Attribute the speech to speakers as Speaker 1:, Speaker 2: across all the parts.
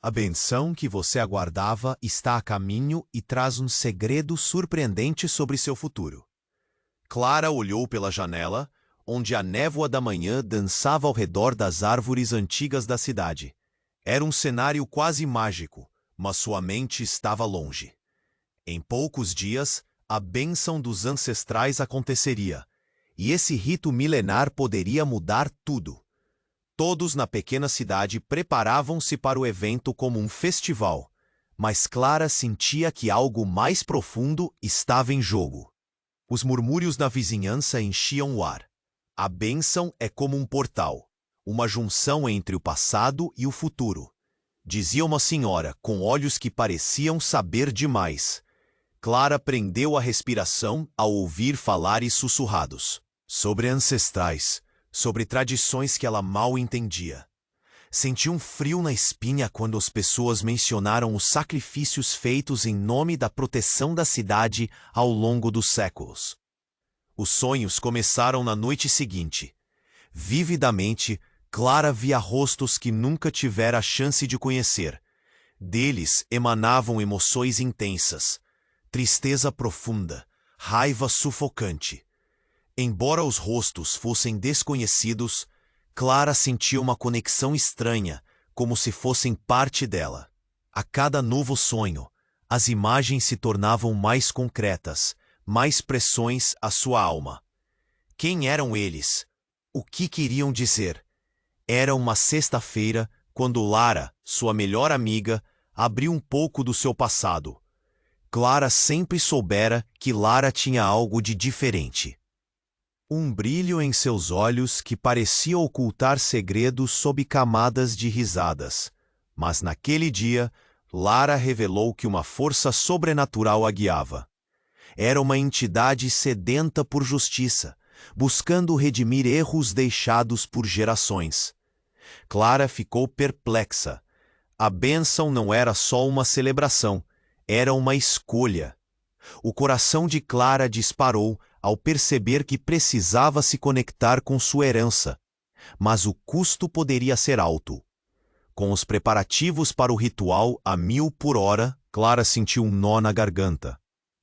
Speaker 1: A benção que você aguardava está a caminho e traz um segredo surpreendente sobre seu futuro. Clara olhou pela janela, onde a névoa da manhã dançava ao redor das árvores antigas da cidade. Era um cenário quase mágico, mas sua mente estava longe. Em poucos dias, a bênção dos ancestrais aconteceria, e esse rito milenar poderia mudar tudo. Todos na pequena cidade preparavam-se para o evento como um festival, mas Clara sentia que algo mais profundo estava em jogo. Os murmúrios na vizinhança enchiam o ar. A bênção é como um portal, uma junção entre o passado e o futuro, dizia uma senhora com olhos que pareciam saber demais. Clara prendeu a respiração ao ouvir falares sussurrados sobre ancestrais, sobre tradições que ela mal entendia. Sentiu um frio na espinha quando as pessoas mencionaram os sacrifícios feitos em nome da proteção da cidade ao longo dos séculos. Os sonhos começaram na noite seguinte. Vividamente, Clara via rostos que nunca tivera a chance de conhecer. Deles emanavam emoções intensas, tristeza profunda, raiva sufocante. Embora os rostos fossem desconhecidos, Clara sentia uma conexão estranha, como se fossem parte dela. A cada novo sonho, as imagens se tornavam mais concretas, mais pressões à sua alma. Quem eram eles? O que queriam dizer? Era uma sexta-feira, quando Lara, sua melhor amiga, abriu um pouco do seu passado. Clara sempre soubera que Lara tinha algo de diferente. Um brilho em seus olhos que parecia ocultar segredos sob camadas de risadas. Mas naquele dia, Lara revelou que uma força sobrenatural a guiava. Era uma entidade sedenta por justiça, buscando redimir erros deixados por gerações. Clara ficou perplexa. A bênção não era só uma celebração, era uma escolha. O coração de Clara disparou ao perceber que precisava se conectar com sua herança, mas o custo poderia ser alto. Com os preparativos para o ritual a 1000 por hora, Clara sentiu um nó na garganta.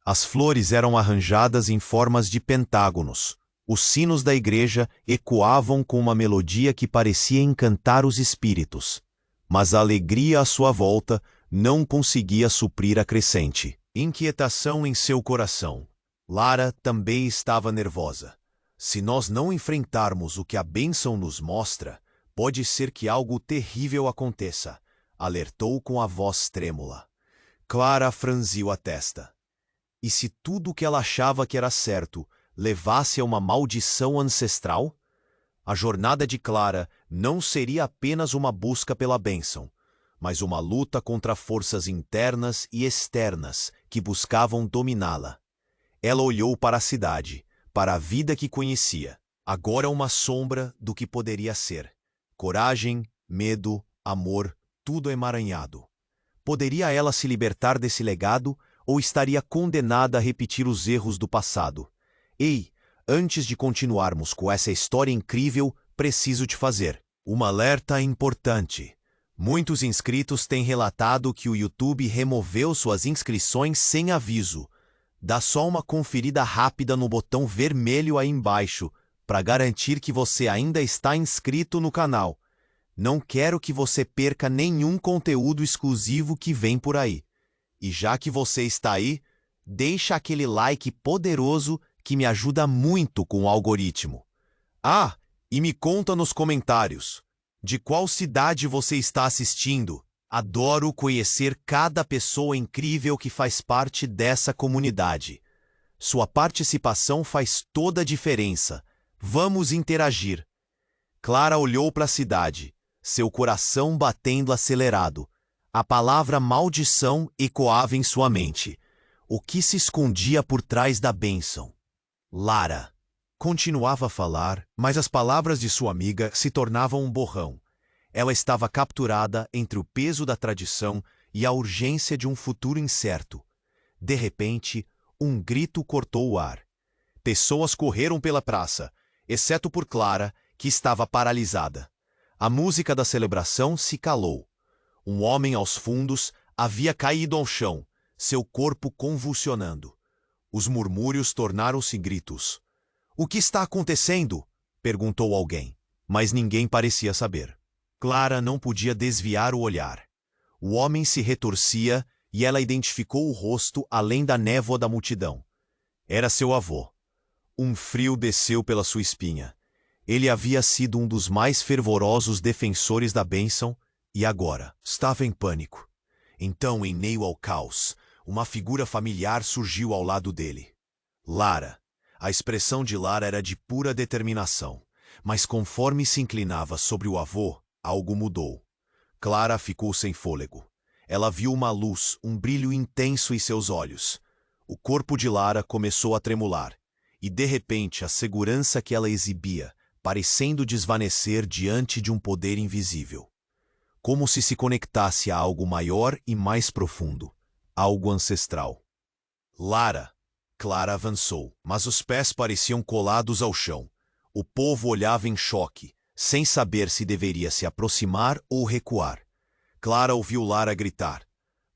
Speaker 1: As flores eram arranjadas em formas de pentágonos. Os sinos da igreja ecoavam com uma melodia que parecia encantar os espíritos. Mas a alegria à sua volta não conseguia suprir a crescente inquietação em seu coração. Lara também estava nervosa. Se nós não enfrentarmos o que a bênção nos mostra, pode ser que algo terrível aconteça, alertou com a voz trêmula. Clara franziu a testa. E se tudo o que ela achava que era certo levasse a uma maldição ancestral? A jornada de Clara não seria apenas uma busca pela bênção, mas uma luta contra forças internas e externas que buscavam dominá-la. Ela olhou para a cidade, para a vida que conhecia. Agora uma sombra do que poderia ser. Coragem, medo, amor, tudo emaranhado. Poderia ela se libertar desse legado ou estaria condenada a repetir os erros do passado? Ei, antes de continuarmos com essa história incrível, preciso te fazer uma alerta importante. Muitos inscritos têm relatado que o YouTube removeu suas inscrições sem aviso. Dá só uma conferida rápida no botão vermelho aí embaixo, para garantir que você ainda está inscrito no canal. Não quero que você perca nenhum conteúdo exclusivo que vem por aí. E já que você está aí, deixa aquele like poderoso que me ajuda muito com o algoritmo. Ah, e me conta nos comentários. De qual cidade você está assistindo? Adoro conhecer cada pessoa incrível que faz parte dessa comunidade. Sua participação faz toda a diferença. Vamos interagir. Clara olhou para a cidade, seu coração batendo acelerado. A palavra maldição ecoava em sua mente. O que se escondia por trás da bênção? Lara. Continuava a falar, mas as palavras de sua amiga se tornavam um borrão. Ela estava capturada entre o peso da tradição e a urgência de um futuro incerto. De repente, um grito cortou o ar. Pessoas correram pela praça, exceto por Clara, que estava paralisada. A música da celebração se calou. Um homem aos fundos havia caído ao chão, seu corpo convulsionando. Os murmúrios tornaram-se gritos. "O que está acontecendo?" perguntou alguém, mas ninguém parecia saber. Clara não podia desviar o olhar. O homem se retorcia e ela identificou o rosto além da névoa da multidão. Era seu avô. Um frio desceu pela sua espinha. Ele havia sido um dos mais fervorosos defensores da bênção e agora estava em pânico. Então, em meio ao caos, uma figura familiar surgiu ao lado dele. Lara. A expressão de Lara era de pura determinação, mas conforme se inclinava sobre o avô, algo mudou. Clara ficou sem fôlego. Ela viu uma luz, um brilho intenso em seus olhos. O corpo de Lara começou a tremular, e de repente a segurança que ela exibia, parecendo desvanecer diante de um poder invisível. Como se conectasse a algo maior e mais profundo, algo ancestral. Lara! Clara avançou, mas os pés pareciam colados ao chão. O povo olhava em choque, sem saber se deveria se aproximar ou recuar. Clara ouviu Lara gritar: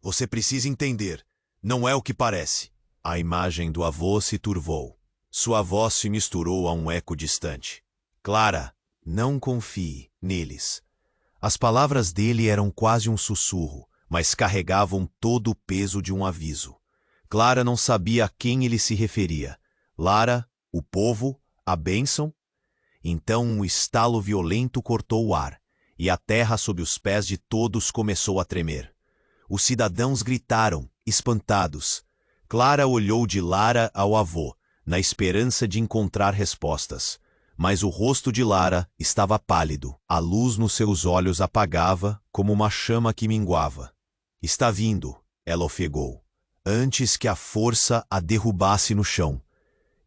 Speaker 1: "Você precisa entender, não é o que parece." A imagem do avô se turvou. Sua voz se misturou a um eco distante. "Clara, não confie neles." As palavras dele eram quase um sussurro, mas carregavam todo o peso de um aviso. Clara não sabia a quem ele se referia. Lara, o povo, a bênção? Então um estalo violento cortou o ar, e a terra sob os pés de todos começou a tremer. Os cidadãos gritaram, espantados. Clara olhou de Lara ao avô, na esperança de encontrar respostas. Mas o rosto de Lara estava pálido. A luz nos seus olhos apagava como uma chama que minguava. "Está vindo", ela ofegou, antes que a força a derrubasse no chão.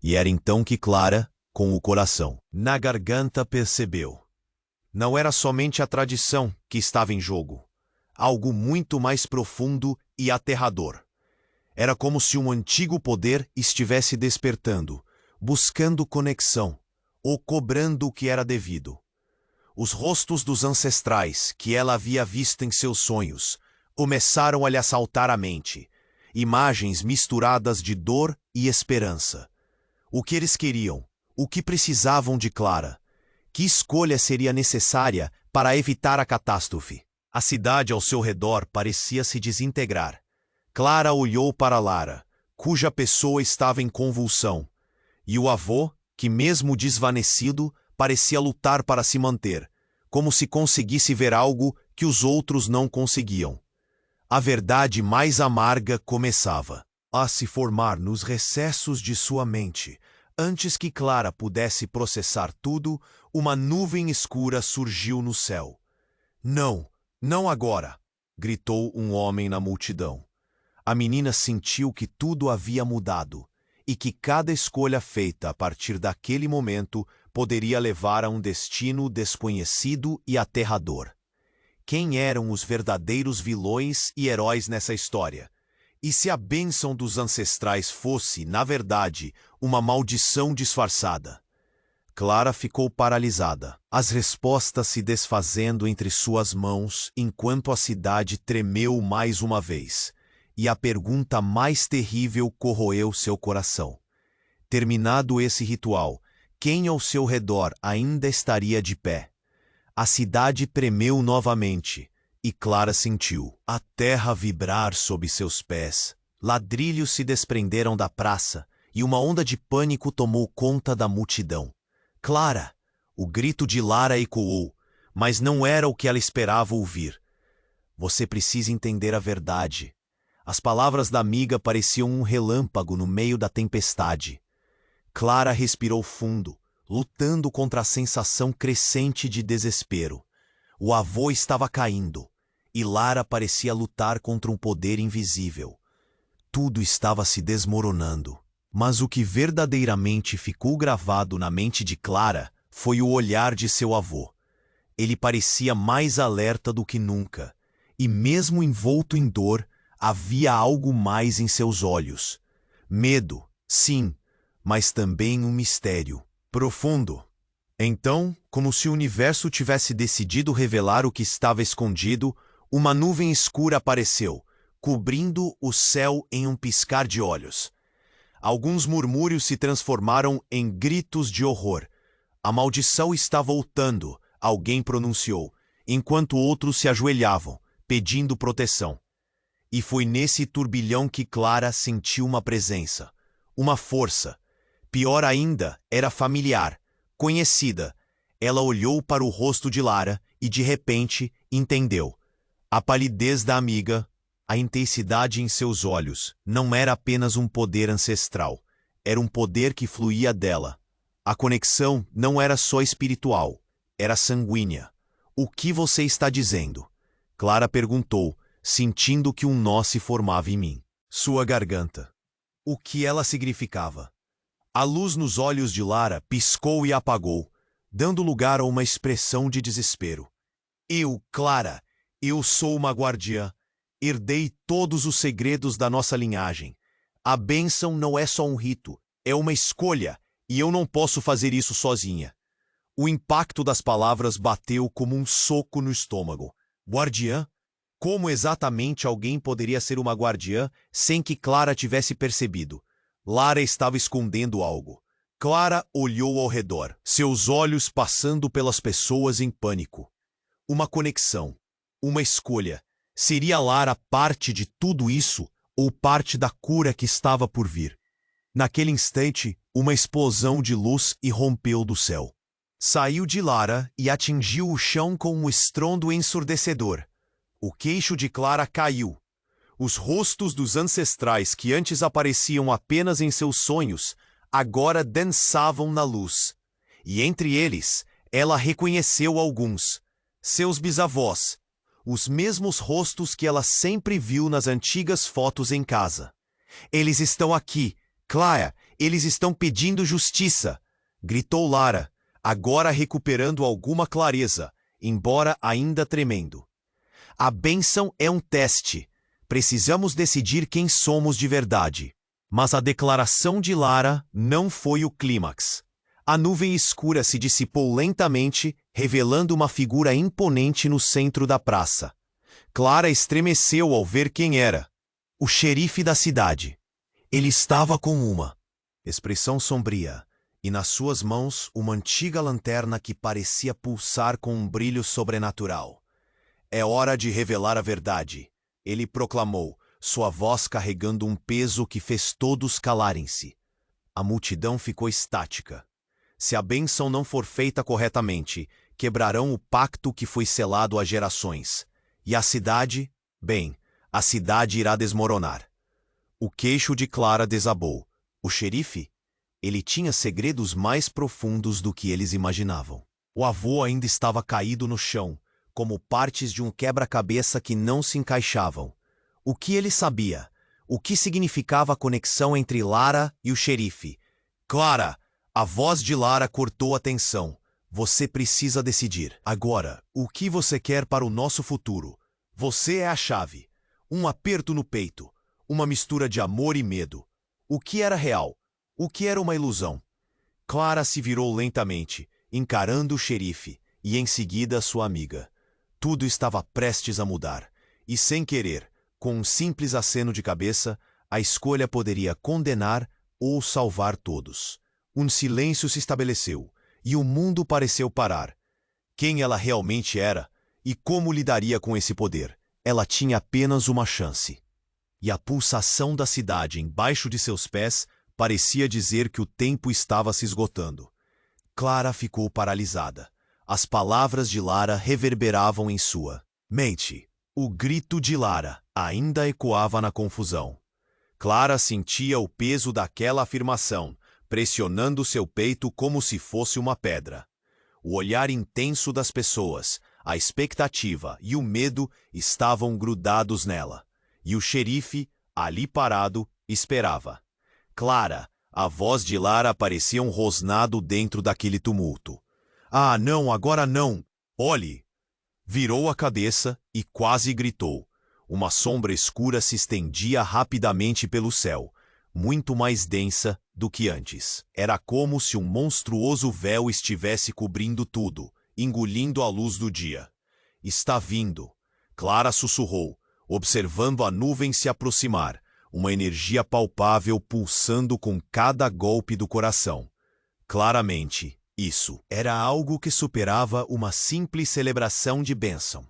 Speaker 1: E era então que Clara, com o coração na garganta, percebeu. Não era somente a tradição que estava em jogo. Algo muito mais profundo e aterrador. Era como se um antigo poder estivesse despertando, buscando conexão, ou cobrando o que era devido. Os rostos dos ancestrais que ela havia visto em seus sonhos começaram a lhe assaltar a mente. Imagens misturadas de dor e esperança. O que eles queriam? O que precisavam de Clara? Que escolha seria necessária para evitar a catástrofe? A cidade ao seu redor parecia se desintegrar. Clara olhou para Lara, cuja pessoa estava em convulsão, e o avô, que mesmo desvanecido, parecia lutar para se manter, como se conseguisse ver algo que os outros não conseguiam. A verdade mais amarga começava a se formar nos recessos de sua mente. Antes que Clara pudesse processar tudo, uma nuvem escura surgiu no céu. "Não, não agora!" gritou um homem na multidão. A menina sentiu que tudo havia mudado e que cada escolha feita a partir daquele momento poderia levar a um destino desconhecido e aterrador. Quem eram os verdadeiros vilões e heróis nessa história? E se a bênção dos ancestrais fosse, na verdade, uma maldição disfarçada? Clara ficou paralisada, as respostas se desfazendo entre suas mãos enquanto a cidade tremeu mais uma vez, e a pergunta mais terrível corroeu seu coração. Terminado esse ritual, quem ao seu redor ainda estaria de pé? A cidade tremeu novamente, e Clara sentiu a terra vibrar sob seus pés. Ladrilhos se desprenderam da praça, e uma onda de pânico tomou conta da multidão. "Clara!" O grito de Lara ecoou, mas não era o que ela esperava ouvir. "Você precisa entender a verdade." As palavras da amiga pareciam um relâmpago no meio da tempestade. Clara respirou fundo, lutando contra a sensação crescente de desespero. O avô estava caindo, e Lara parecia lutar contra um poder invisível. Tudo estava se desmoronando. Mas o que verdadeiramente ficou gravado na mente de Clara foi o olhar de seu avô. Ele parecia mais alerta do que nunca, e mesmo envolto em dor, havia algo mais em seus olhos. Medo, sim, mas também um mistério profundo. Então, como se o universo tivesse decidido revelar o que estava escondido, Uma nuvem escura apareceu, cobrindo o céu em um piscar de olhos. Alguns murmúrios se transformaram em gritos de horror. A maldição está voltando, alguém pronunciou, enquanto outros se ajoelhavam, pedindo proteção. E foi nesse turbilhão que Clara sentiu uma presença, uma força. Pior ainda, era familiar, conhecida. Ela olhou para o rosto de Lara e, de repente, entendeu. A palidez da amiga, a intensidade em seus olhos, não era apenas um poder ancestral. Era um poder que fluía dela. A conexão não era só espiritual, era sanguínea. O que você está dizendo? Clara perguntou, sentindo que um nó se formava em mim. Sua garganta. O que ela significava? A luz nos olhos de Lara piscou e apagou, dando lugar a uma expressão de desespero. Clara, eu sou uma guardiã. Herdei todos os segredos da nossa linhagem. A bênção não é só um rito, é uma escolha, e eu não posso fazer isso sozinha. O impacto das palavras bateu como um soco no estômago. Guardiã? Como exatamente alguém poderia ser uma guardiã sem que Clara tivesse percebido? Lara estava escondendo algo. Clara olhou ao redor, seus olhos passando pelas pessoas em pânico. Uma conexão, uma escolha. Seria Lara parte de tudo isso ou parte da cura que estava por vir? Naquele instante, uma explosão de luz irrompeu do céu. Saiu de Lara e atingiu o chão com um estrondo ensurdecedor. O queixo de Clara caiu. Os rostos dos ancestrais que antes apareciam apenas em seus sonhos, agora dançavam na luz. E entre eles, ela reconheceu alguns. Seus bisavós. Os mesmos rostos que ela sempre viu nas antigas fotos em casa. Eles estão aqui, Clara, eles estão pedindo justiça, gritou Lara, agora recuperando alguma clareza, embora ainda tremendo. A bênção é um teste. Precisamos decidir quem somos de verdade. Mas a declaração de Lara não foi o clímax. A nuvem escura se dissipou lentamente, revelando uma figura imponente no centro da praça. Clara estremeceu ao ver quem era. O xerife da cidade. Ele estava com uma expressão sombria, e nas suas mãos uma antiga lanterna que parecia pulsar com um brilho sobrenatural. É hora de revelar a verdade, ele proclamou, sua voz carregando um peso que fez todos calarem-se. A multidão ficou estática. Se a bênção não for feita corretamente, quebrarão o pacto que foi selado há gerações. E a cidade? Bem, a cidade irá desmoronar. O queixo de Clara desabou. O xerife? Ele tinha segredos mais profundos do que eles imaginavam. O avô ainda estava caído no chão, como partes de um quebra-cabeça que não se encaixavam. O que ele sabia? O que significava a conexão entre Lara e o xerife? Clara! A voz de Lara cortou a tensão. Você precisa decidir. Agora, o que você quer para o nosso futuro? Você é a chave. Um aperto no peito. Uma mistura de amor e medo. O que era real? O que era uma ilusão? Clara se virou lentamente, encarando o xerife, e em seguida sua amiga. Tudo estava prestes a mudar. E sem querer, com um simples aceno de cabeça, a escolha poderia condenar ou salvar todos. Um silêncio se estabeleceu, e o mundo pareceu parar. Quem ela realmente era, e como lidaria com esse poder? Ela tinha apenas uma chance. E a pulsação da cidade embaixo de seus pés parecia dizer que o tempo estava se esgotando. Clara ficou paralisada. As palavras de Lara reverberavam em sua mente. O grito de Lara ainda ecoava na confusão. Clara sentia o peso daquela afirmação, pressionando seu peito como se fosse uma pedra. O olhar intenso das pessoas, a expectativa e o medo estavam grudados nela. E o xerife, ali parado, esperava. Clara, a voz de Lara parecia um rosnado dentro daquele tumulto. Ah, não, agora não! Olhe! Virou a cabeça e quase gritou. Uma sombra escura se estendia rapidamente pelo céu, muito mais densa do que antes. Era como se um monstruoso véu estivesse cobrindo tudo, engolindo a luz do dia. Está vindo. Clara sussurrou, observando a nuvem se aproximar, uma energia palpável pulsando com cada golpe do coração. Claramente, isso era algo que superava uma simples celebração de bênção.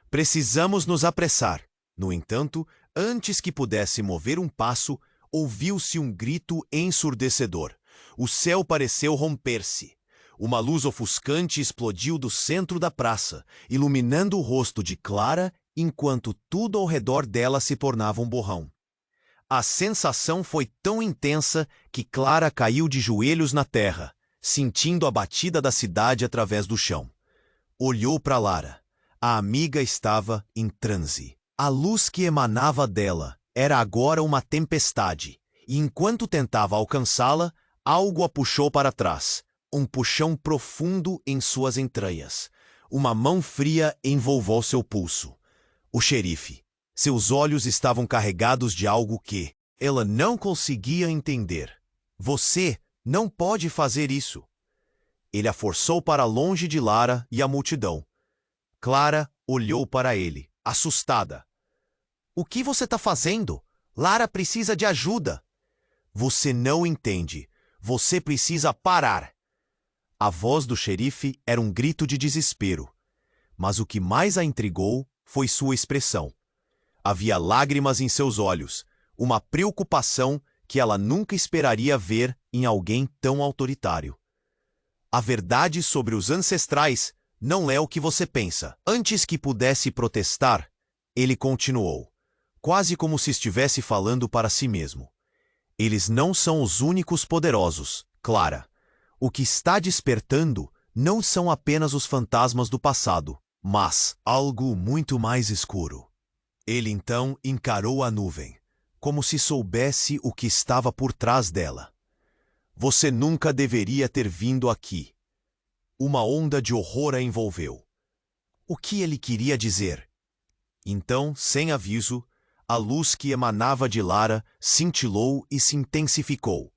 Speaker 1: Precisamos nos apressar. No entanto, antes que pudesse mover um passo, ouviu-se um grito ensurdecedor. O céu pareceu romper-se. Uma luz ofuscante explodiu do centro da praça, iluminando o rosto de Clara, enquanto tudo ao redor dela se tornava um borrão. A sensação foi tão intensa que Clara caiu de joelhos na terra, sentindo a batida da cidade através do chão. Olhou para Lara. A amiga estava em transe. A luz que emanava dela era agora uma tempestade, e enquanto tentava alcançá-la, algo a puxou para trás. Um puxão profundo em suas entranhas. Uma mão fria envolveu seu pulso. O xerife. Seus olhos estavam carregados de algo que ela não conseguia entender. Você não pode fazer isso. Ele a forçou para longe de Lara e a multidão. Clara olhou para ele, assustada. O que você está fazendo? Lara precisa de ajuda. Você não entende. Você precisa parar. A voz do xerife era um grito de desespero. Mas o que mais a intrigou foi sua expressão. Havia lágrimas em seus olhos, uma preocupação que ela nunca esperaria ver em alguém tão autoritário. A verdade sobre os ancestrais não é o que você pensa. Antes que pudesse protestar, ele continuou, quase como se estivesse falando para si mesmo. Eles não são os únicos poderosos, Clara. O que está despertando não são apenas os fantasmas do passado, mas algo muito mais escuro. Ele então encarou a nuvem, como se soubesse o que estava por trás dela. Você nunca deveria ter vindo aqui. Uma onda de horror a envolveu. O que ele queria dizer? Então, sem aviso, a luz que emanava de Lara cintilou e se intensificou.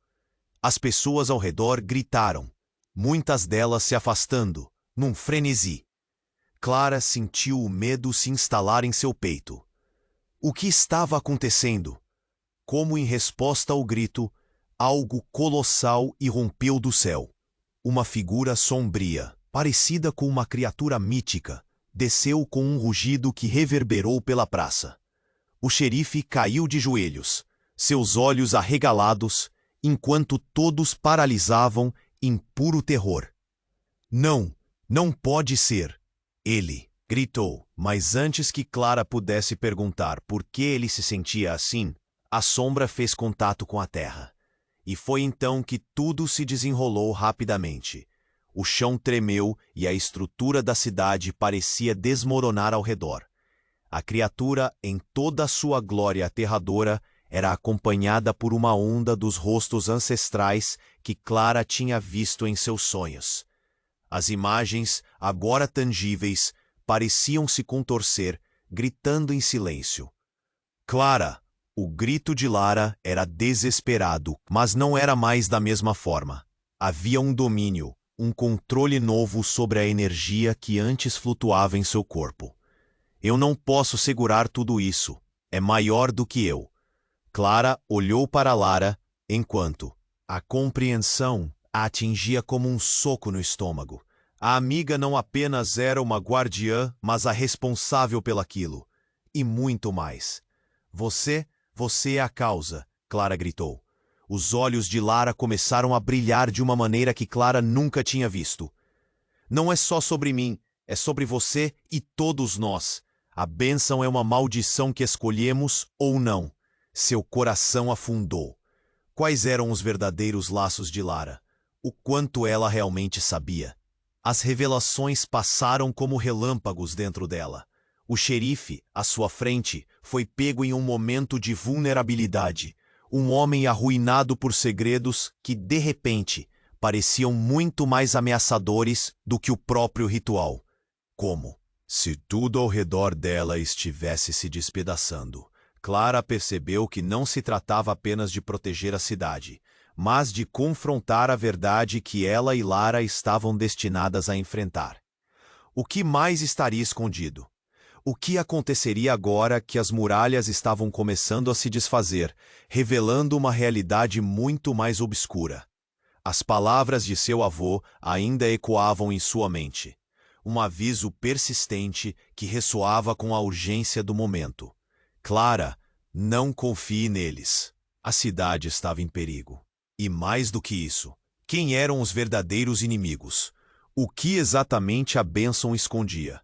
Speaker 1: As pessoas ao redor gritaram, muitas delas se afastando, num frenesi. Clara sentiu o medo se instalar em seu peito. O que estava acontecendo? Como em resposta ao grito, algo colossal irrompeu do céu. Uma figura sombria, parecida com uma criatura mítica, desceu com um rugido que reverberou pela praça. O xerife caiu de joelhos, seus olhos arregalados, enquanto todos paralisavam em puro terror. Não, não pode ser. Ele gritou, mas antes que Clara pudesse perguntar por que ele se sentia assim, a sombra fez contato com a terra. E foi então que tudo se desenrolou rapidamente. O chão tremeu e a estrutura da cidade parecia desmoronar ao redor. A criatura, em toda a sua glória aterradora, era acompanhada por uma onda dos rostos ancestrais que Clara tinha visto em seus sonhos. As imagens, agora tangíveis, pareciam se contorcer, gritando em silêncio. Clara! O grito de Lara era desesperado, mas não era mais da mesma forma. Havia um domínio, um controle novo sobre a energia que antes flutuava em seu corpo. Eu não posso segurar tudo isso. É maior do que eu. Clara olhou para Lara, enquanto a compreensão a atingia como um soco no estômago. A amiga não apenas era uma guardiã, mas a responsável pelaquilo. E muito mais. Você é a causa, Clara gritou. Os olhos de Lara começaram a brilhar de uma maneira que Clara nunca tinha visto. Não é só sobre mim, é sobre você e todos nós. A bênção é uma maldição que escolhemos ou não. Seu coração afundou. Quais eram os verdadeiros laços de Lara? O quanto ela realmente sabia? As revelações passaram como relâmpagos dentro dela. O xerife, à sua frente, foi pego em um momento de vulnerabilidade. Um homem arruinado por segredos que, de repente, pareciam muito mais ameaçadores do que o próprio ritual. Como se tudo ao redor dela estivesse se despedaçando. Clara percebeu que não se tratava apenas de proteger a cidade, mas de confrontar a verdade que ela e Lara estavam destinadas a enfrentar. O que mais estaria escondido? O que aconteceria agora que as muralhas estavam começando a se desfazer, revelando uma realidade muito mais obscura? As palavras de seu avô ainda ecoavam em sua mente. Um aviso persistente que ressoava com a urgência do momento. Clara, não confie neles. A cidade estava em perigo. E mais do que isso, quem eram os verdadeiros inimigos? O que exatamente a bênção escondia?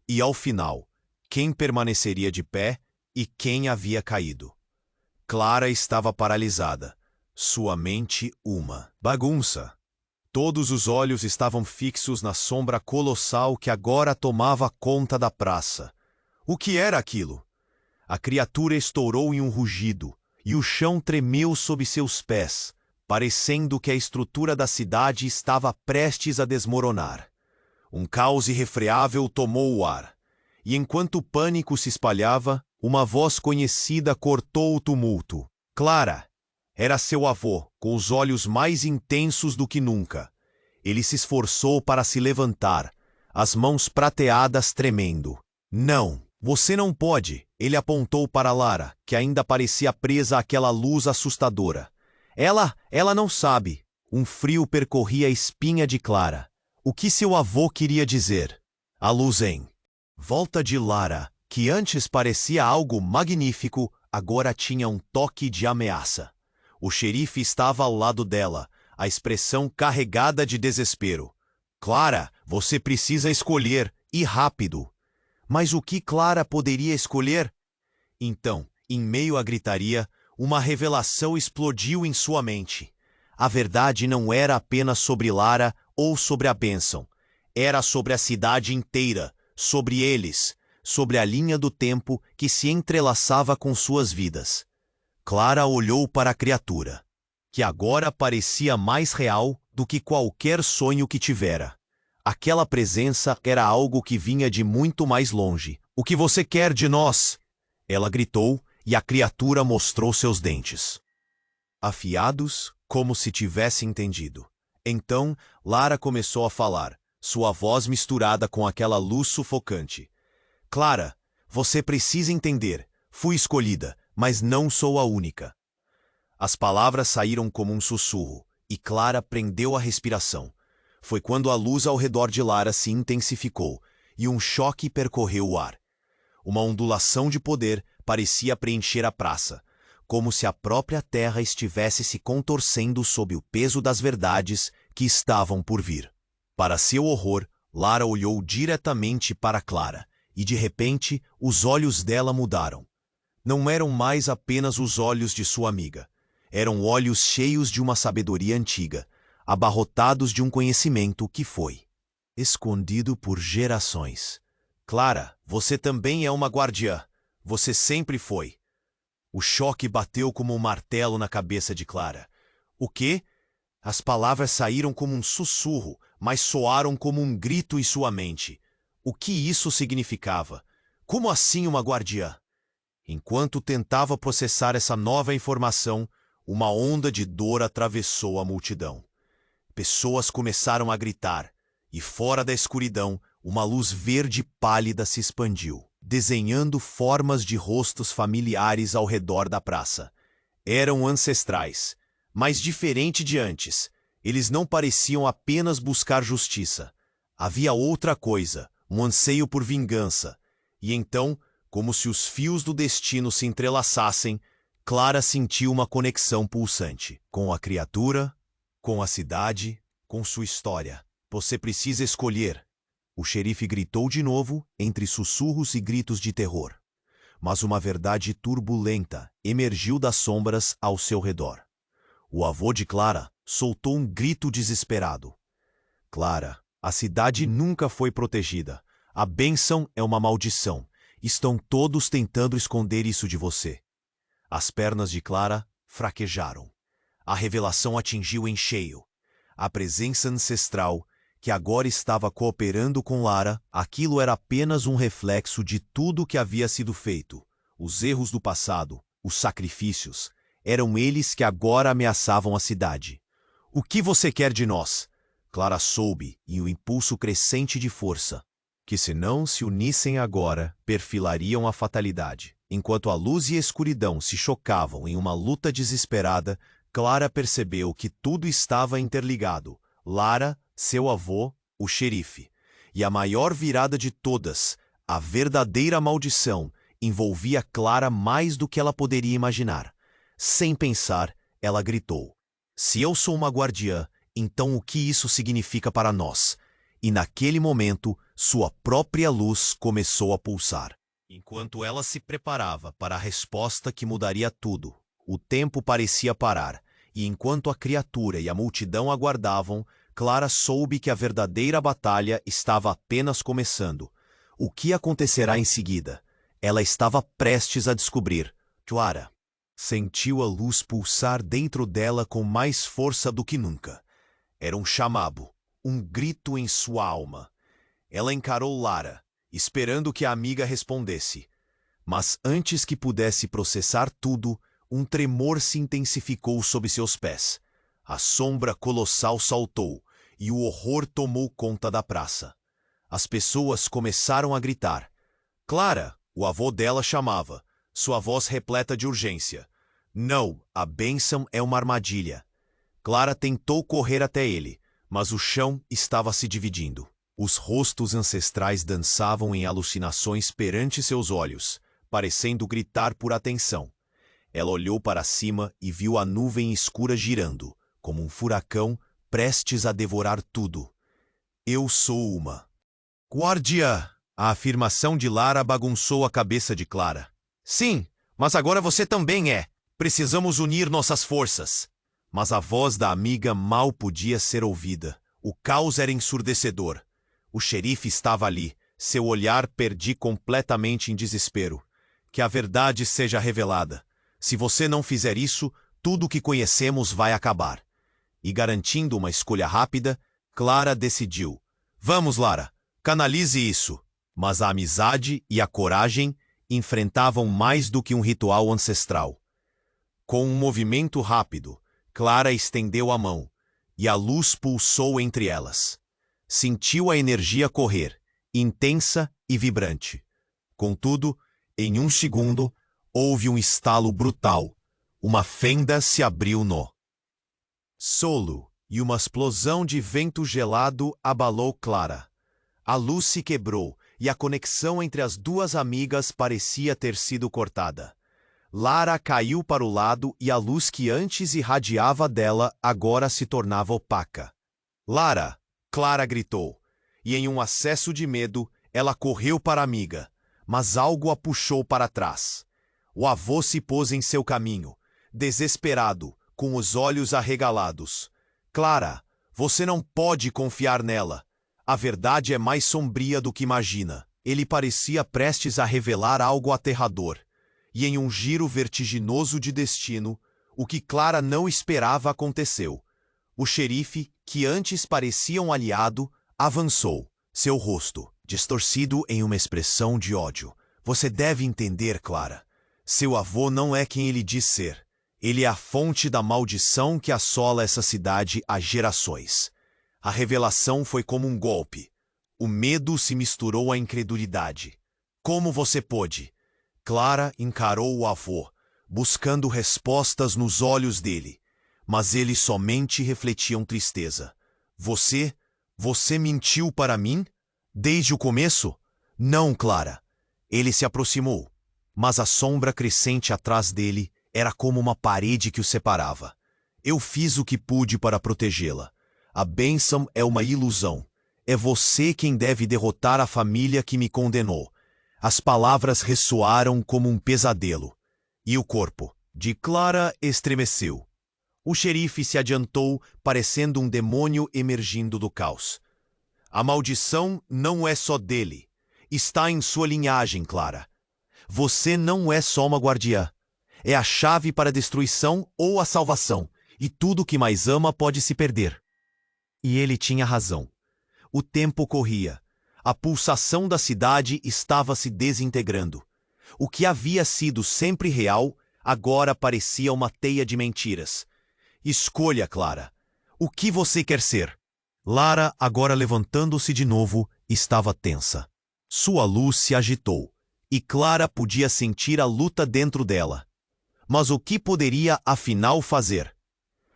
Speaker 1: E ao final, quem permaneceria de pé e quem havia caído? Clara estava paralisada. Sua mente uma bagunça. Todos os olhos estavam fixos na sombra colossal que agora tomava conta da praça. O que era aquilo? A criatura estourou em um rugido, e o chão tremeu sob seus pés, parecendo que a estrutura da cidade estava prestes a desmoronar. Um caos irrefreável tomou o ar, e enquanto o pânico se espalhava, uma voz conhecida cortou o tumulto. Clara! Era seu avô, com os olhos mais intensos do que nunca. Ele se esforçou para se levantar, as mãos prateadas tremendo. Não, você não pode, ele apontou para Lara, que ainda parecia presa àquela luz assustadora. Ela não sabe. Um frio percorria a espinha de Clara. O que seu avô queria dizer? A luz em volta de Lara, que antes parecia algo magnífico, agora tinha um toque de ameaça. O xerife estava ao lado dela, a expressão carregada de desespero. Clara, você precisa escolher, e rápido. Mas o que Clara poderia escolher? Então, em meio à gritaria, uma revelação explodiu em sua mente. A verdade não era apenas sobre Lara ou sobre a bênção. Era sobre a cidade inteira, sobre eles, sobre a linha do tempo que se entrelaçava com suas vidas. Clara olhou para a criatura, que agora parecia mais real do que qualquer sonho que tivera. Aquela presença era algo que vinha de muito mais longe. O que você quer de nós? Ela gritou e a criatura mostrou seus dentes, afiados, como se tivesse entendido. Então, Lara começou a falar, sua voz misturada com aquela luz sufocante. Clara, você precisa entender. Fui escolhida, mas não sou a única. As palavras saíram como um sussurro, e Clara prendeu a respiração. Foi quando a luz ao redor de Lara se intensificou, e um choque percorreu o ar. Uma ondulação de poder parecia preencher a praça, como se a própria terra estivesse se contorcendo sob o peso das verdades que estavam por vir. Para seu horror, Lara olhou diretamente para Clara, e de repente os olhos dela mudaram. Não eram mais apenas os olhos de sua amiga. Eram olhos cheios de uma sabedoria antiga, abarrotados de um conhecimento que foi escondido por gerações. Clara, você também é uma guardiã. Você sempre foi. O choque bateu como um martelo na cabeça de Clara. O quê? As palavras saíram como um sussurro, mas soaram como um grito em sua mente. O que isso significava? Como assim uma guardiã? Enquanto tentava processar essa nova informação, uma onda de dor atravessou a multidão. Pessoas começaram a gritar, e fora da escuridão, uma luz verde pálida se expandiu, desenhando formas de rostos familiares ao redor da praça. Eram ancestrais, mas diferente de antes. Eles não pareciam apenas buscar justiça. Havia outra coisa, um anseio por vingança. E então, como se os fios do destino se entrelaçassem, Clara sentiu uma conexão pulsante com a criatura, com a cidade, com sua história. Você precisa escolher. O xerife gritou de novo, entre sussurros e gritos de terror. Mas uma verdade turbulenta emergiu das sombras ao seu redor. O avô de Clara soltou um grito desesperado. Clara, a cidade nunca foi protegida. A bênção é uma maldição. Estão todos tentando esconder isso de você. As pernas de Clara fraquejaram. A revelação atingiu em cheio. A presença ancestral, que agora estava cooperando com Lara, aquilo era apenas um reflexo de tudo que havia sido feito. Os erros do passado, os sacrifícios, eram eles que agora ameaçavam a cidade. O que você quer de nós? Clara soube, em um impulso crescente de força. que se não se unissem agora, perfilariam a fatalidade. Enquanto a luz e a escuridão se chocavam em uma luta desesperada, Clara percebeu que tudo estava interligado. Lara, seu avô, o xerife. E a maior virada de todas, a verdadeira maldição, envolvia Clara mais do que ela poderia imaginar. Sem pensar, ela gritou: "Se eu sou uma guardiã, então o que isso significa para nós?" E naquele momento, sua própria luz começou a pulsar. Enquanto ela se preparava para a resposta que mudaria tudo, o tempo parecia parar, e enquanto a criatura e a multidão aguardavam, Clara soube que a verdadeira batalha estava apenas começando. O que acontecerá em seguida? Ela estava prestes a descobrir. Clara sentiu a luz pulsar dentro dela com mais força do que nunca. Era um chamado, um grito em sua alma. Ela encarou Lara, esperando que a amiga respondesse. Mas antes que pudesse processar tudo, um tremor se intensificou sob seus pés. A sombra colossal saltou, e o horror tomou conta da praça. As pessoas começaram a gritar. Clara, o avô dela chamava, sua voz repleta de urgência. Não, a bênção é uma armadilha. Clara tentou correr até ele, mas o chão estava se dividindo. Os rostos ancestrais dançavam em alucinações perante seus olhos, parecendo gritar por atenção. Ela olhou para cima e viu a nuvem escura girando, como um furacão prestes a devorar tudo. Eu sou uma guardiã. A afirmação de Lara bagunçou a cabeça de Clara. Sim, mas agora você também é. Precisamos unir nossas forças. Mas a voz da amiga mal podia ser ouvida. O caos era ensurdecedor. O xerife estava ali, seu olhar perdi completamente em desespero. Que a verdade seja revelada. Se você não fizer isso, tudo o que conhecemos vai acabar. E garantindo uma escolha rápida, Clara decidiu. Vamos, Lara, canalize isso. Mas a amizade e a coragem enfrentavam mais do que um ritual ancestral. Com um movimento rápido, Clara estendeu a mão, e a luz pulsou entre elas. Sentiu a energia correr, intensa e vibrante. Contudo, em um segundo, houve um estalo brutal. Uma fenda se abriu no solo, e uma explosão de vento gelado abalou Clara. A luz se quebrou, e a conexão entre as duas amigas parecia ter sido cortada. Lara caiu para o lado e a luz que antes irradiava dela agora se tornava opaca. Lara! Clara gritou, e em um acesso de medo, ela correu para a amiga, mas algo a puxou para trás. O avô se pôs em seu caminho, desesperado, com os olhos arregalados. Clara, você não pode confiar nela. A verdade é mais sombria do que imagina. Ele parecia prestes a revelar algo aterrador. E em um giro vertiginoso de destino, o que Clara não esperava aconteceu. O xerife, que antes parecia um aliado, avançou, seu rosto distorcido em uma expressão de ódio. Você deve entender, Clara. Seu avô não é quem ele diz ser. Ele é a fonte da maldição que assola essa cidade há gerações. A revelação foi como um golpe. O medo se misturou à incredulidade. Como você pôde? Clara encarou o avô, buscando respostas nos olhos dele. Mas eles somente refletiam tristeza. Você mentiu para mim? Desde o começo? Não, Clara. Ele se aproximou, mas a sombra crescente atrás dele era como uma parede que o separava. Eu fiz o que pude para protegê-la. A bênção é uma ilusão. É você quem deve derrotar a família que me condenou. As palavras ressoaram como um pesadelo. E o corpo de Clara estremeceu. O xerife se adiantou, parecendo um demônio emergindo do caos. A maldição não é só dele. Está em sua linhagem, Clara. Você não é só uma guardiã. É a chave para a destruição ou a salvação. E tudo que mais ama pode se perder. E ele tinha razão. O tempo corria. A pulsação da cidade estava se desintegrando. O que havia sido sempre real, agora parecia uma teia de mentiras. Escolha, Clara. O que você quer ser? Lara, agora levantando-se de novo, estava tensa. Sua luz se agitou, e Clara podia sentir a luta dentro dela. Mas o que poderia afinal fazer?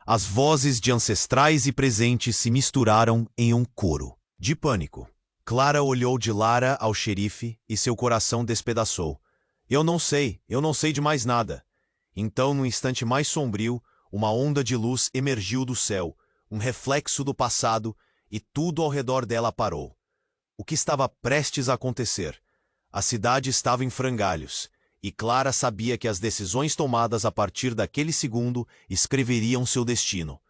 Speaker 1: As vozes de ancestrais e presentes se misturaram em um coro de pânico. Clara olhou de Lara ao xerife e seu coração despedaçou. Eu não sei de mais nada. Então, no instante mais sombrio, uma onda de luz emergiu do céu, um reflexo do passado, e tudo ao redor dela parou. O que estava prestes a acontecer? A cidade estava em frangalhos, e Clara sabia que as decisões tomadas a partir daquele segundo escreveriam seu destino.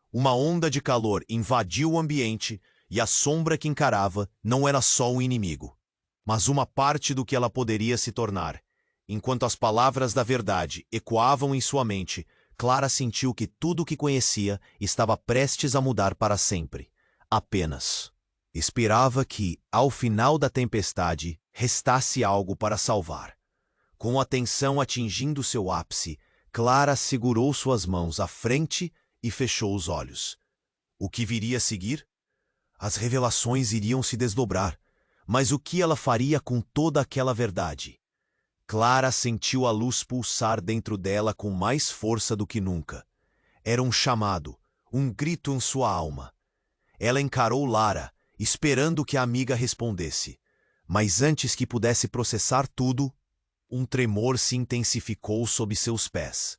Speaker 1: Uma onda de calor invadiu o ambiente, e a sombra que encarava não era só um inimigo, mas uma parte do que ela poderia se tornar. Enquanto as palavras da verdade ecoavam em sua mente, Clara sentiu que tudo o que conhecia estava prestes a mudar para sempre. Apenas esperava que, ao final da tempestade, restasse algo para salvar. Com a tensão atingindo seu ápice, Clara segurou suas mãos à frente e fechou os olhos. O que viria a seguir? As revelações iriam se desdobrar, mas o que ela faria com toda aquela verdade? Clara sentiu a luz pulsar dentro dela com mais força do que nunca. Era um chamado, um grito em sua alma. Ela encarou Lara, esperando que a amiga respondesse. Mas antes que pudesse processar tudo, um tremor se intensificou sob seus pés.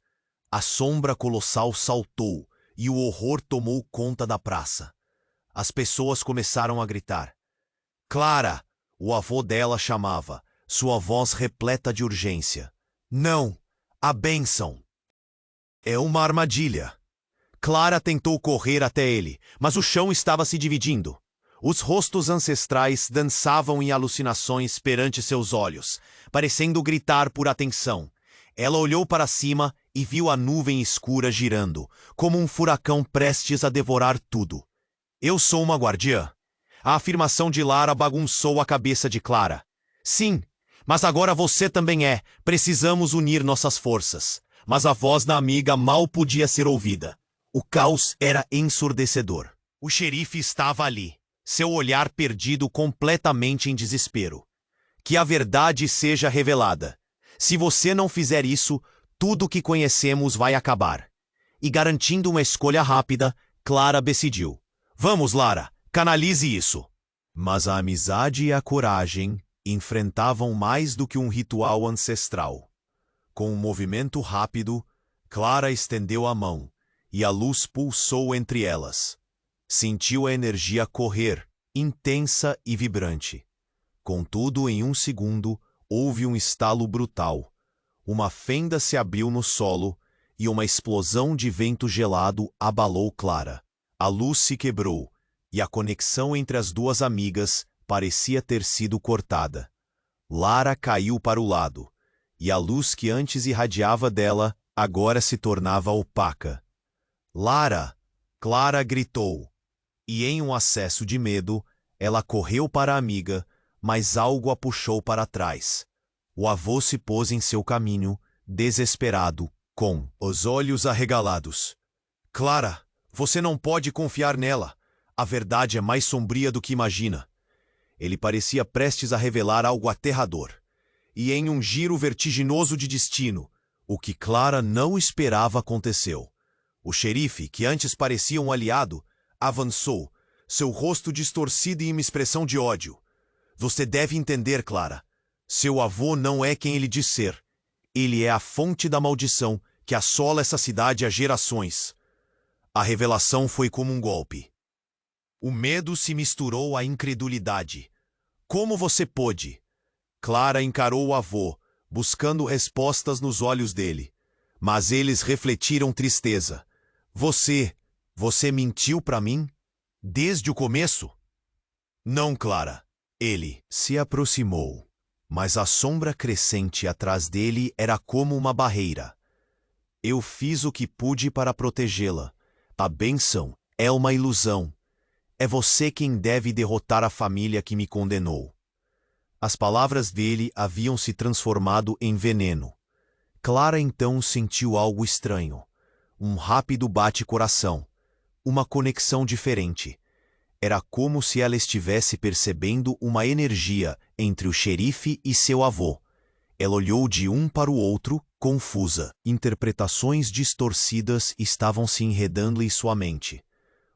Speaker 1: A sombra colossal saltou e o horror tomou conta da praça. As pessoas começaram a gritar. Clara! O avô dela chamava, sua voz repleta de urgência. Não! A bênção! É uma armadilha! Clara tentou correr até ele, mas o chão estava se dividindo. Os rostos ancestrais dançavam em alucinações perante seus olhos, parecendo gritar por atenção. Ela olhou para cima e viu a nuvem escura girando, como um furacão prestes a devorar tudo. Eu sou uma guardiã. A afirmação de Lara bagunçou a cabeça de Clara. Sim, mas agora você também é. Precisamos unir nossas forças. Mas a voz da amiga mal podia ser ouvida. O caos era ensurdecedor. O xerife estava ali, seu olhar perdido completamente em desespero. Que a verdade seja revelada. Se você não fizer isso, tudo o que conhecemos vai acabar. E garantindo uma escolha rápida, Clara decidiu. Vamos, Lara, canalize isso. Mas a amizade e a coragem enfrentavam mais do que um ritual ancestral. Com um movimento rápido, Clara estendeu a mão, e a luz pulsou entre elas. Sentiu a energia correr, intensa e vibrante. Contudo, em um segundo, houve um estalo brutal. Uma fenda se abriu no solo, e uma explosão de vento gelado abalou Clara. A luz se quebrou, e a conexão entre as duas amigas parecia ter sido cortada. Lara caiu para o lado, e a luz que antes irradiava dela agora se tornava opaca. Lara! Clara gritou, e em um acesso de medo, ela correu para a amiga, mas algo a puxou para trás. O avô se pôs em seu caminho, desesperado, com os olhos arregalados. Clara! Você não pode confiar nela. A verdade é mais sombria do que imagina. Ele parecia prestes a revelar algo aterrador. E em um giro vertiginoso de destino, o que Clara não esperava aconteceu. O xerife, que antes parecia um aliado, avançou, seu rosto distorcido em uma expressão de ódio. Você deve entender, Clara. Seu avô não é quem ele diz ser. Ele é a fonte da maldição que assola essa cidade há gerações. A revelação foi como um golpe. O medo se misturou à incredulidade. Como você pôde? Clara encarou o avô, buscando respostas nos olhos dele. Mas eles refletiram tristeza. Você mentiu para mim? Desde o começo? Não, Clara. Ele se aproximou, mas a sombra crescente atrás dele era como uma barreira. Eu fiz o que pude para protegê-la. A bênção é uma ilusão. É você quem deve derrotar a família que me condenou. As palavras dele haviam se transformado em veneno. Clara então sentiu algo estranho. Um rápido bate-coração. Uma conexão diferente. Era como se ela estivesse percebendo uma energia entre o xerife e seu avô. Ela olhou de um para o outro, confusa. Interpretações distorcidas estavam se enredando em sua mente.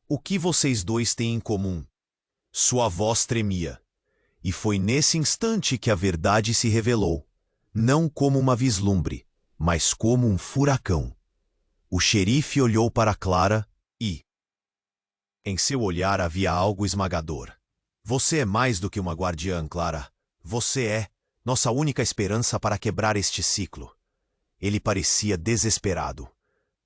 Speaker 1: O que vocês dois têm em comum? Sua voz tremia. E foi nesse instante que a verdade se revelou. Não como uma vislumbre, mas como um furacão. O xerife olhou para Clara e... em seu olhar havia algo esmagador. Você é mais do que uma guardiã, Clara. Você é nossa única esperança para quebrar este ciclo. Ele parecia desesperado.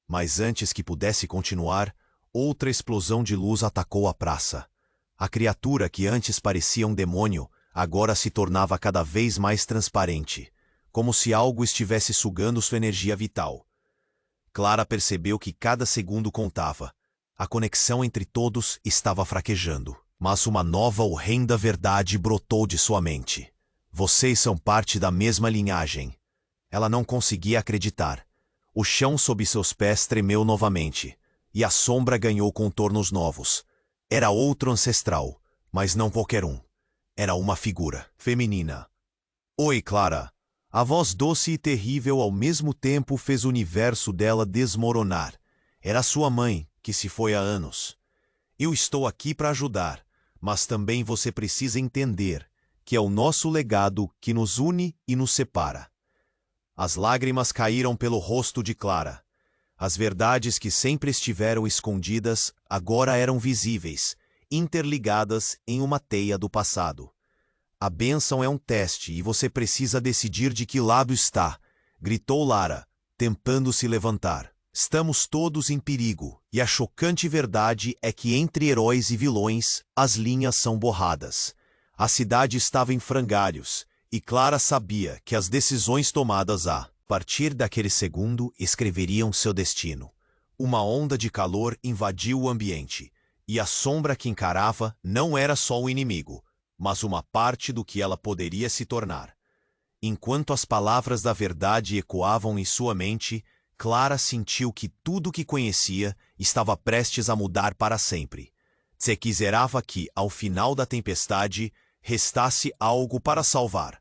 Speaker 1: Mas antes que pudesse continuar, outra explosão de luz atacou a praça. A criatura que antes parecia um demônio, agora se tornava cada vez mais transparente, como se algo estivesse sugando sua energia vital. Clara percebeu que cada segundo contava. A conexão entre todos estava fraquejando. Mas uma nova horrenda verdade brotou de sua mente. Vocês são parte da mesma linhagem. Ela não conseguia acreditar. O chão sob seus pés tremeu novamente, e a sombra ganhou contornos novos. Era outro ancestral, mas não qualquer um. Era uma figura feminina. Oi, Clara. A voz doce e terrível ao mesmo tempo fez o universo dela desmoronar. Era sua mãe, que se foi há anos. Eu estou aqui para ajudar, mas também você precisa entender que é o nosso legado que nos une e nos separa. As lágrimas caíram pelo rosto de Clara. As verdades que sempre estiveram escondidas agora eram visíveis, interligadas em uma teia do passado. A bênção é um teste e você precisa decidir de que lado está, gritou Lara, tentando se levantar. Estamos todos em perigo, e a chocante verdade é que entre heróis e vilões, as linhas são borradas. A cidade estava em frangalhos, e Clara sabia que as decisões tomadas a partir daquele segundo escreveriam seu destino. Uma onda de calor invadiu o ambiente, e a sombra que encarava não era só um inimigo, mas uma parte do que ela poderia se tornar. Enquanto as palavras da verdade ecoavam em sua mente, Clara sentiu que tudo o que conhecia estava prestes a mudar para sempre. Se quiserava que, ao final da tempestade, restasse algo para salvar.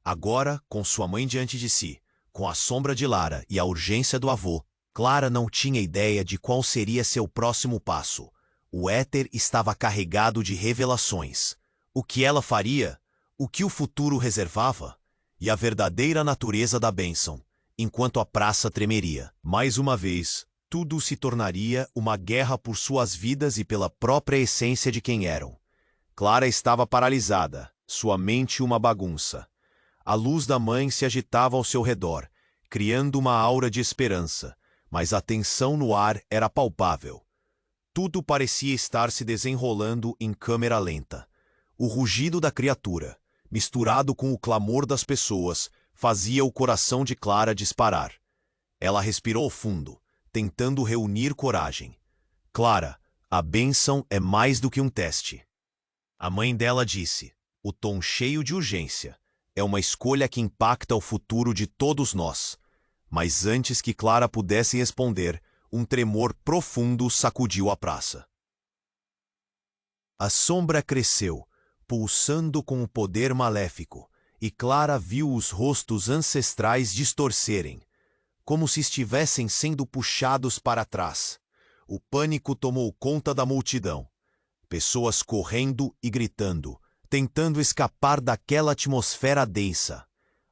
Speaker 1: Agora, com sua mãe diante de si, com a sombra de Lara e a urgência do avô, Clara não tinha ideia de qual seria seu próximo passo. O éter estava carregado de revelações. O que ela faria? O que o futuro reservava? E a verdadeira natureza da bênção. Enquanto a praça tremeria. Mais uma vez, tudo se tornaria uma guerra por suas vidas e pela própria essência de quem eram. Clara estava paralisada, sua mente uma bagunça. A luz da mãe se agitava ao seu redor, criando uma aura de esperança, mas a tensão no ar era palpável. Tudo parecia estar se desenrolando em câmera lenta. O rugido da criatura, misturado com o clamor das pessoas, fazia o coração de Clara disparar. Ela respirou fundo, tentando reunir coragem. Clara, a bênção é mais do que um teste. A mãe dela disse, o tom cheio de urgência. É uma escolha que impacta o futuro de todos nós. Mas antes que Clara pudesse responder, um tremor profundo sacudiu a praça. A sombra cresceu, pulsando com o poder maléfico. E Clara viu os rostos ancestrais distorcerem, como se estivessem sendo puxados para trás. O pânico tomou conta da multidão. Pessoas correndo e gritando, tentando escapar daquela atmosfera densa.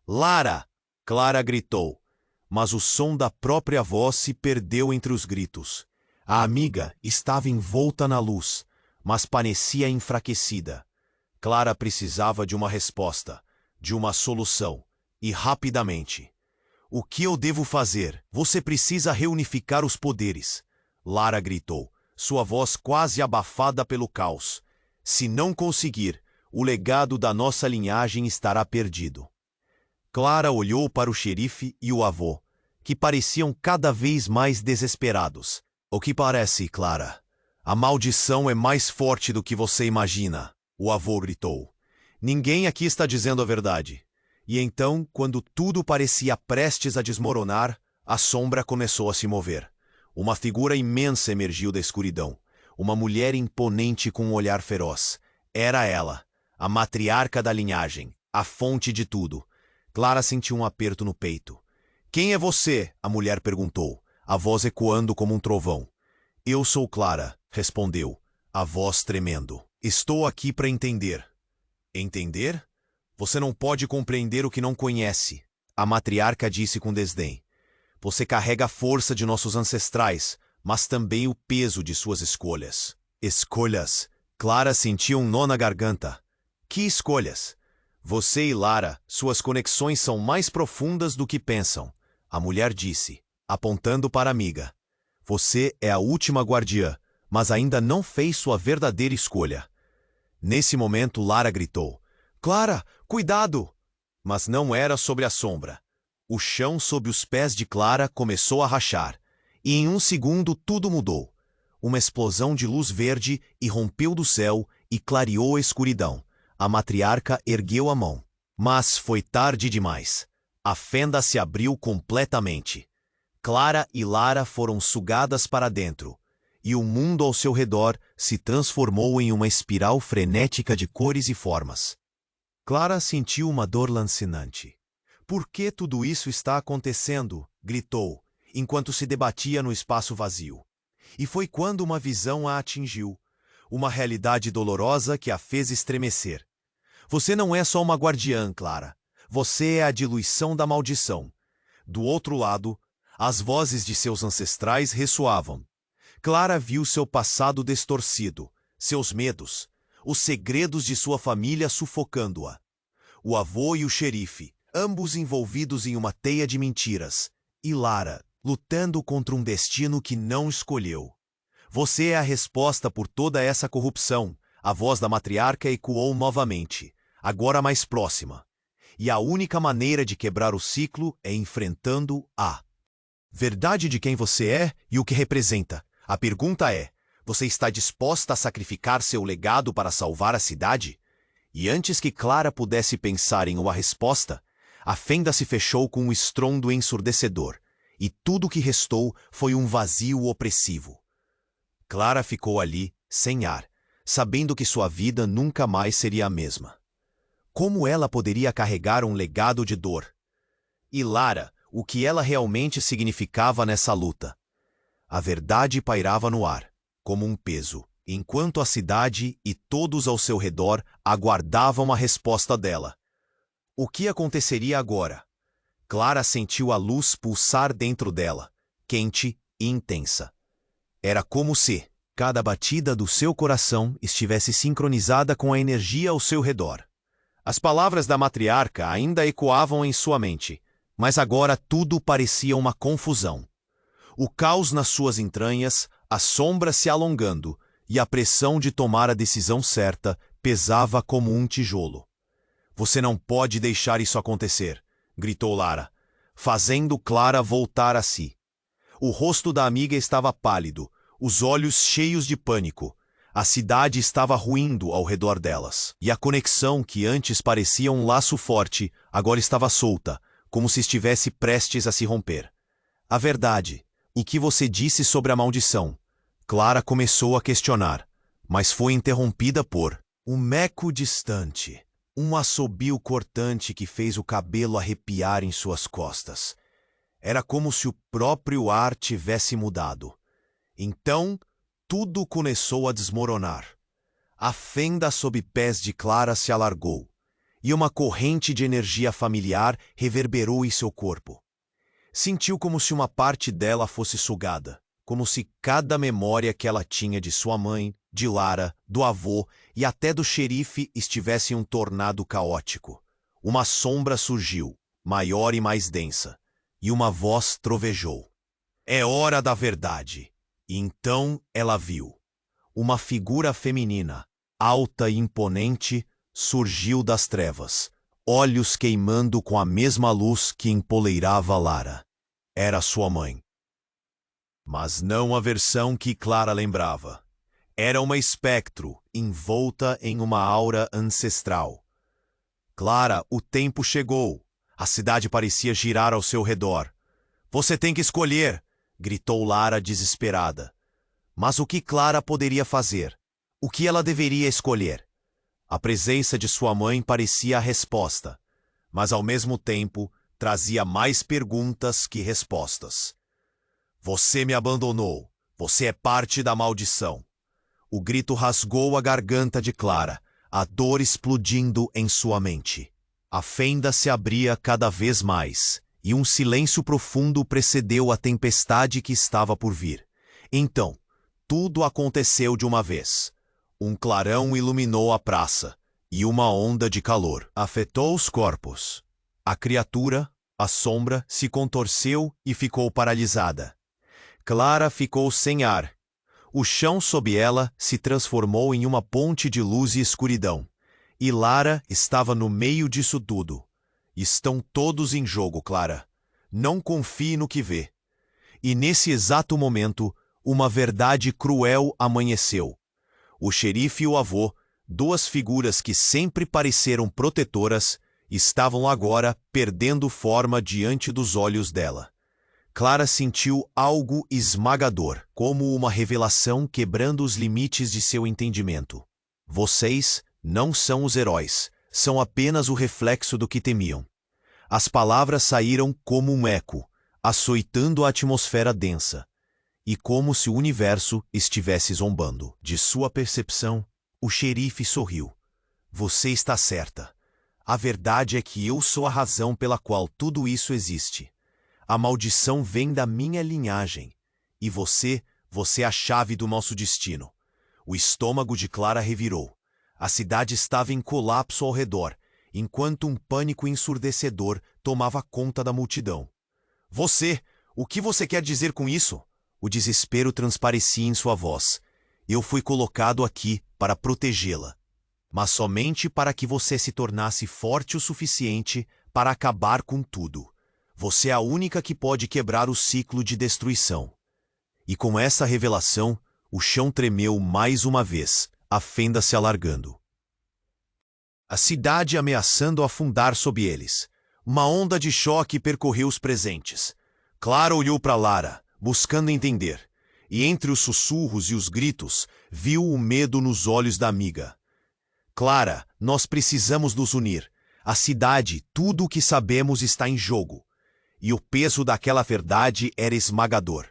Speaker 1: Lara! Clara gritou, mas o som da própria voz se perdeu entre os gritos. A amiga estava envolta na luz, mas parecia enfraquecida. Clara precisava de uma resposta. De uma solução, e rapidamente. O que eu devo fazer? Você precisa reunificar os poderes. Lara gritou, sua voz quase abafada pelo caos. Se não conseguir, o legado da nossa linhagem estará perdido. Clara olhou para o xerife e o avô, que pareciam cada vez mais desesperados. O que parece, Clara? A maldição é mais forte do que você imagina, o avô gritou. Ninguém aqui está dizendo a verdade. E então, quando tudo parecia prestes a desmoronar, a sombra começou a se mover. Uma figura imensa emergiu da escuridão. Uma mulher imponente com um olhar feroz. Era ela, a matriarca da linhagem, a fonte de tudo. Clara sentiu um aperto no peito. Quem é você? A mulher perguntou, a voz ecoando como um trovão. Eu sou Clara, respondeu, a voz tremendo. Estou aqui para entender. Entender? Você não pode compreender o que não conhece, a matriarca disse com desdém. Você carrega a força de nossos ancestrais, mas também o peso de suas escolhas. Escolhas? Clara sentiu um nó na garganta. Que escolhas? Você e Lara, suas conexões são mais profundas do que pensam, a mulher disse, apontando para a amiga. Você é a última guardiã, mas ainda não fez sua verdadeira escolha. Nesse momento, Lara gritou. Clara, cuidado! Mas não era sobre a sombra. O chão sob os pés de Clara começou a rachar, e em um segundo tudo mudou. Uma explosão de luz verde irrompeu do céu e clareou a escuridão. A matriarca ergueu a mão. Mas foi tarde demais. A fenda se abriu completamente. Clara e Lara foram sugadas para dentro, e o mundo ao seu redor se transformou em uma espiral frenética de cores e formas. Clara sentiu uma dor lancinante. Por que tudo isso está acontecendo? Gritou, enquanto se debatia no espaço vazio. E foi quando uma visão a atingiu, uma realidade dolorosa que a fez estremecer. Você não é só uma guardiã, Clara. Você é a diluição da maldição. Do outro lado, as vozes de seus ancestrais ressoavam. Clara viu seu passado distorcido, seus medos, os segredos de sua família sufocando-a. O avô e o xerife, ambos envolvidos em uma teia de mentiras, e Lara, lutando contra um destino que não escolheu. Você é a resposta por toda essa corrupção, a voz da matriarca ecoou novamente, agora mais próxima. E a única maneira de quebrar o ciclo é enfrentando a verdade de quem você é e o que representa. A pergunta é, você está disposta a sacrificar seu legado para salvar a cidade? E antes que Clara pudesse pensar em uma resposta, a fenda se fechou com um estrondo ensurdecedor, e tudo o que restou foi um vazio opressivo. Clara ficou ali, sem ar, sabendo que sua vida nunca mais seria a mesma. Como ela poderia carregar um legado de dor? E Lara, o que ela realmente significava nessa luta? A verdade pairava no ar, como um peso, enquanto a cidade e todos ao seu redor aguardavam a resposta dela. O que aconteceria agora? Clara sentiu a luz pulsar dentro dela, quente e intensa. Era como se cada batida do seu coração estivesse sincronizada com a energia ao seu redor. As palavras da matriarca ainda ecoavam em sua mente, mas agora tudo parecia uma confusão. O caos nas suas entranhas, a sombra se alongando, e a pressão de tomar a decisão certa pesava como um tijolo. Você não pode deixar isso acontecer, gritou Lara, fazendo Clara voltar a si. O rosto da amiga estava pálido, os olhos cheios de pânico. A cidade estava ruindo ao redor delas, e a conexão que antes parecia um laço forte, agora estava solta, como se estivesse prestes a se romper. A verdade, o que você disse sobre a maldição? Clara começou a questionar, mas foi interrompida por um meco distante, um assobio cortante que fez o cabelo arrepiar em suas costas. Era como se o próprio ar tivesse mudado. Então, tudo começou a desmoronar. A fenda sob pés de Clara se alargou, e uma corrente de energia familiar reverberou em seu corpo. Sentiu como se uma parte dela fosse sugada, como se cada memória que ela tinha de sua mãe, de Lara, do avô e até do xerife estivesse em um tornado caótico. Uma sombra surgiu, maior e mais densa, e uma voz trovejou. É hora da verdade. E então ela viu. Uma figura feminina, alta e imponente, surgiu das trevas, olhos queimando com a mesma luz que empoleirava Lara. Era sua mãe. Mas não a versão que Clara lembrava. Era uma espectro, envolta em uma aura ancestral. Clara, o tempo chegou. A cidade parecia girar ao seu redor. Você tem que escolher, gritou Lara desesperada. Mas o que Clara poderia fazer? O que ela deveria escolher? A presença de sua mãe parecia a resposta, mas ao mesmo tempo trazia mais perguntas que respostas. Você me abandonou. Você é parte da maldição. O grito rasgou a garganta de Clara, a dor explodindo em sua mente. A fenda se abria cada vez mais, e um silêncio profundo precedeu a tempestade que estava por vir. Então, tudo aconteceu de uma vez. Um clarão iluminou a praça, e uma onda de calor afetou os corpos. A criatura, a sombra, se contorceu e ficou paralisada. Clara ficou sem ar. O chão sob ela se transformou em uma ponte de luz e escuridão. E Lara estava no meio disso tudo. Estão todos em jogo, Clara. Não confie no que vê. E nesse exato momento, uma verdade cruel amanheceu. O xerife e o avô, duas figuras que sempre pareceram protetoras, estavam agora perdendo forma diante dos olhos dela. Clara sentiu algo esmagador, como uma revelação quebrando os limites de seu entendimento. Vocês não são os heróis, são apenas o reflexo do que temiam. As palavras saíram como um eco, açoitando a atmosfera densa, e como se o universo estivesse zombando. De sua percepção, o xerife sorriu. Você está certa. A verdade é que eu sou a razão pela qual tudo isso existe. A maldição vem da minha linhagem. E você é a chave do nosso destino. O estômago de Clara revirou. A cidade estava em colapso ao redor, enquanto um pânico ensurdecedor tomava conta da multidão. O que você quer dizer com isso? O desespero transparecia em sua voz. Eu fui colocado aqui para protegê-la, mas somente para que você se tornasse forte o suficiente para acabar com tudo. Você é a única que pode quebrar o ciclo de destruição. E com essa revelação, o chão tremeu mais uma vez, a fenda se alargando. A cidade ameaçando afundar sob eles. Uma onda de choque percorreu os presentes. Clara olhou para Lara, buscando entender, e entre os sussurros e os gritos, viu o medo nos olhos da amiga. Clara, nós precisamos nos unir. A cidade, tudo o que sabemos está em jogo. E o peso daquela verdade era esmagador.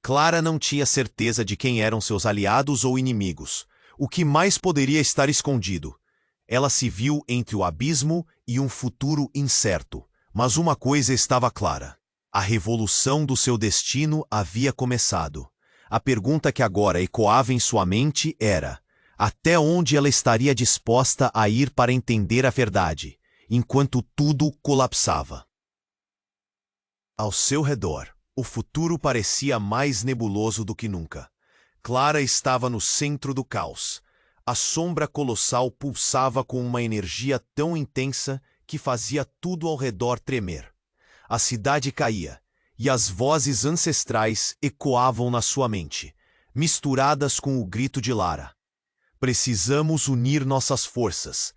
Speaker 1: Clara não tinha certeza de quem eram seus aliados ou inimigos. O que mais poderia estar escondido? Ela se viu entre o abismo e um futuro incerto. Mas uma coisa estava clara. A revolução do seu destino havia começado. A pergunta que agora ecoava em sua mente era: até onde ela estaria disposta a ir para entender a verdade, enquanto tudo colapsava? Ao seu redor, o futuro parecia mais nebuloso do que nunca. Clara estava no centro do caos. A sombra colossal pulsava com uma energia tão intensa que fazia tudo ao redor tremer. A cidade caía, e as vozes ancestrais ecoavam na sua mente, misturadas com o grito de Lara. Precisamos unir nossas forças.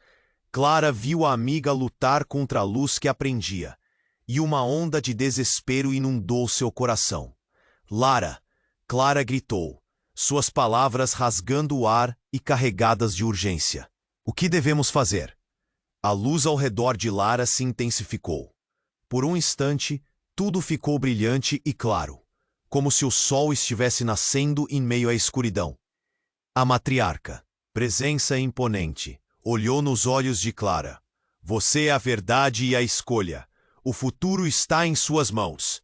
Speaker 1: Clara viu a amiga lutar contra a luz que a prendia, e uma onda de desespero inundou seu coração. Lara! Clara gritou, suas palavras rasgando o ar e carregadas de urgência. O que devemos fazer? A luz ao redor de Lara se intensificou. Por um instante, tudo ficou brilhante e claro, como se o sol estivesse nascendo em meio à escuridão. A matriarca, presença imponente, olhou nos olhos de Clara. Você é a verdade e a escolha. O futuro está em suas mãos.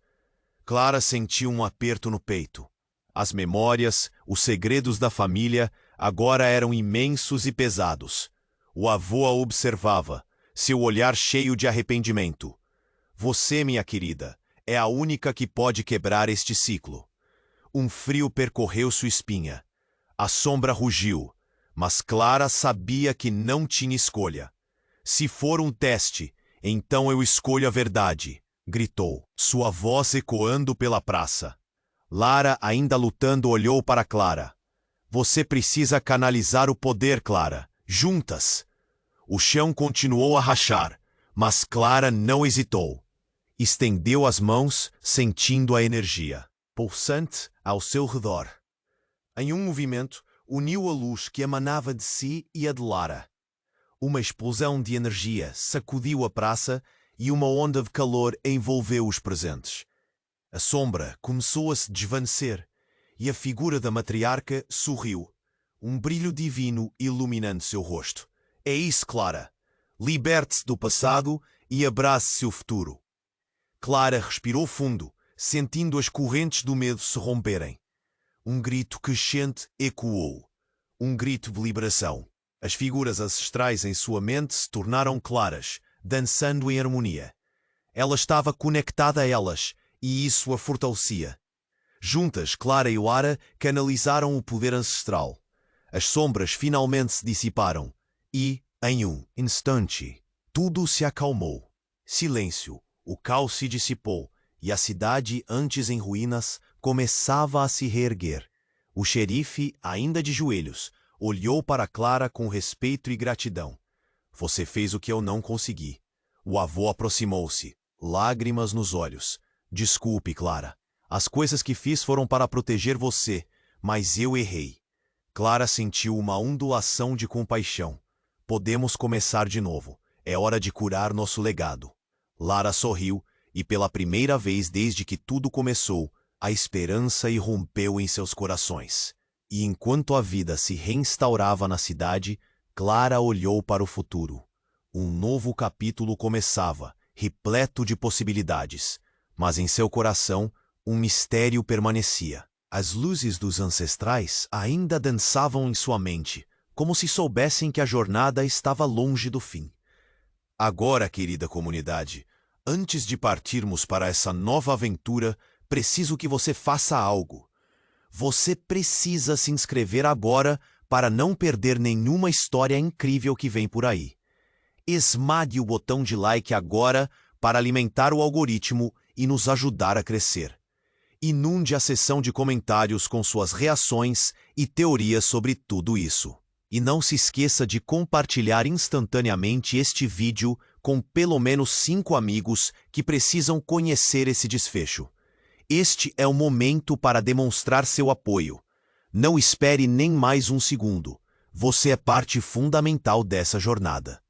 Speaker 1: Clara sentiu um aperto no peito. As memórias, os segredos da família, agora eram imensos e pesados. O avô a observava, seu olhar cheio de arrependimento. Você, minha querida, é a única que pode quebrar este ciclo. Um frio percorreu sua espinha. A sombra rugiu, mas Clara sabia que não tinha escolha. Se for um teste, então eu escolho a verdade, gritou, sua voz ecoando pela praça. Lara, ainda lutando, olhou para Clara. Você precisa canalizar o poder, Clara. Juntas. O chão continuou a rachar, mas Clara não hesitou. Estendeu as mãos, sentindo a energia pulsante ao seu redor. Em um movimento, uniu a luz que emanava de si e a de Lara. Uma explosão de energia sacudiu a praça e uma onda de calor envolveu os presentes. A sombra começou a se desvanecer e a figura da matriarca sorriu, um brilho divino iluminando seu rosto. É isso, Clara. Liberte-se do passado e abrace seu futuro. Clara respirou fundo, sentindo as correntes do medo se romperem. Um grito crescente ecoou. Um grito de liberação. As figuras ancestrais em sua mente se tornaram claras, dançando em harmonia. Ela estava conectada a elas, e isso a fortalecia. Juntas, Clara e Lara canalizaram o poder ancestral. As sombras finalmente se dissiparam, e, em um instante, tudo se acalmou. Silêncio, o caos se dissipou, e a cidade, antes em ruínas, começava a se reerguer. O xerife, ainda de joelhos, olhou para Clara com respeito e gratidão. Você fez o que eu não consegui. O avô aproximou-se, lágrimas nos olhos. Desculpe, Clara. As coisas que fiz foram para proteger você, mas eu errei. Clara sentiu uma ondulação de compaixão. Podemos começar de novo. É hora de curar nosso legado. Lara sorriu e, pela primeira vez desde que tudo começou, a esperança irrompeu em seus corações. E enquanto a vida se reinstaurava na cidade, Clara olhou para o futuro. Um novo capítulo começava, repleto de possibilidades. Mas em seu coração, um mistério permanecia. As luzes dos ancestrais ainda dançavam em sua mente, como se soubessem que a jornada estava longe do fim. Agora, querida comunidade, antes de partirmos para essa nova aventura, preciso que você faça algo. Você precisa se inscrever agora para não perder nenhuma história incrível que vem por aí. Esmague o botão de like agora para alimentar o algoritmo e nos ajudar a crescer. Inunde a seção de comentários com suas reações e teorias sobre tudo isso. E não se esqueça de compartilhar instantaneamente este vídeo com pelo menos 5 amigos que precisam conhecer esse desfecho. Este é o momento para demonstrar seu apoio. Não espere nem mais um segundo. Você é parte fundamental dessa jornada.